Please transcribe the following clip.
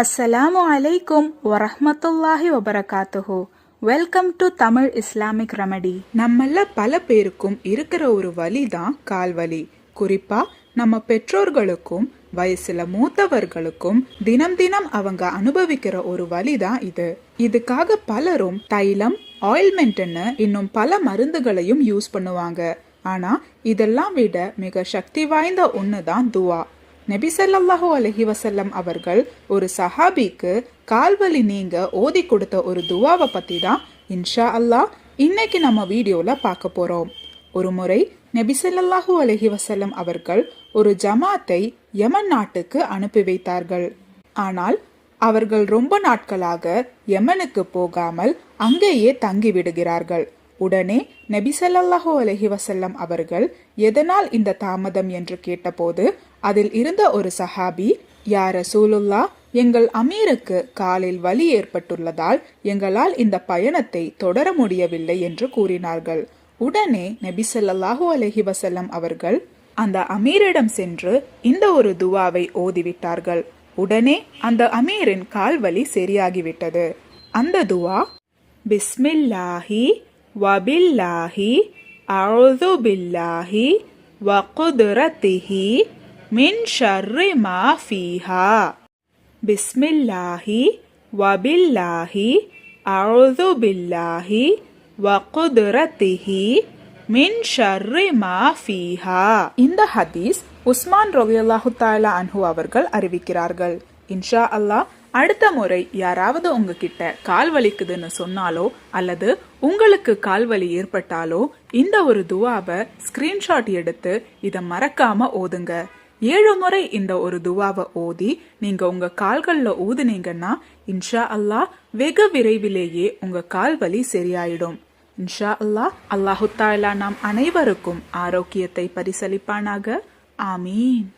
அஸ்ஸலாமு அலைக்கும் வரஹ்மத்துல்லாஹி வபரகாத்துஹு. Welcome to Tamil Islamic remedy. நம்மள பல பேருக்கும் இருக்கிற ஒரு வலி தான் கால் வலி. குறிப்பா நம்ம பெற்றோர்களுக்கும் வயசுல மூத்தவர்களுக்கும் தினம் தினம் அவங்க அனுபவிக்கிற ஒரு வலி தான் இது. இதுக்காக பலரும் தைலம், ஆயில்மெண்ட்னு இன்னும் பல மருந்துகளையும் யூஸ் பண்ணுவாங்க. ஆனா இதெல்லாம் விட மிக சக்தி வாய்ந்த ஒண்ணுதான் துவா. நபி ஸல்லல்லாஹு அலைஹி வஸல்லம் அவர்கள் ஒரு சஹாபிக்கு கால்வலி நீங்க ஓதி கொடுத்த ஒரு துவாவை பத்தி தான் இன்ஷா அல்லாஹ் இன்னைக்கு நம்ம வீடியோல பார்க்க போறோம். ஒரு முறை நபி ஸல்லல்லாஹு அலைஹி வஸல்லம் அவர்கள் ஒரு ஜமாத்தை யமன் நாட்டுக்கு அனுப்பி வைத்தார்கள். ஆனால் அவர்கள் ரொம்ப நாட்களாக யமனுக்கு போகாமல் அங்கேயே தங்கி விடுகிறார்கள். உடனே நபி ஸல்லல்லாஹு அலைஹி வஸல்லம் அவர்கள் எதனால் இந்த தாமதம் என்று கேட்டபோது அதில் இருந்த ஒரு சஹாபி, யா ரசூலுல்லாஹ், எங்கள் அமீருக்கு காலில் வலி ஏற்பட்டுள்ளதால் எங்களால் இந்த பயணத்தை தொடர முடியவில்லை என்று கூறினார்கள். உடனே நபி ஸல்லல்லாஹு அலைஹி வஸல்லம் அவர்கள் அந்த அமீரிடம் சென்று இந்த ஒரு துவாவை ஓதிவிட்டார்கள். உடனே அந்த அமீரின் கால்வலி சரியாகிவிட்டது. அந்த துவா, பிஸ்மில்லாஹி வபில்லாஹி அஊது பில்லாஹி வகுதுரத்திஹி மின் ஷர்ரி மா ஃபீஹா. பிஸ்மில்லாஹி வபில்லாஹி அஊது பில்லாஹி வகுதுரத்திஹி மின் ஷர்ரி மா ஃபீஹா. இந்த ஹதீஸ் உஸ்மான் ரலியல்லாஹு தஆலா அன்ஹு அவர்கள் அறிவிக்கிறார்கள். இன்ஷா அல்லாஹ் அடுத்த முறை யாராவது உங்ககிட்ட கால் வலிக்குதுன்னு சொன்னாலோ அல்லது உங்களுக்கு கால்வலி ஏற்பட்டாலோ இந்த ஒரு துவாவை ஸ்கிரீன்ஷாட் எடுத்து இதை மறக்காம ஓதுங்க. 7 முறை இந்த ஒரு துவாவை ஓதி நீங்க உங்க கால்கள்ல ஊதுனீங்கன்னா இன்ஷா அல்லாஹ் வெகு விரைவிலேயே உங்க கால்வலி சரியாயிடும். இன்ஷா அல்லாஹ். அல்லாஹு தஆலா நாம் அனைவருக்கும் ஆரோக்கியத்தை பரிசளிப்பானாக. ஆமீன்.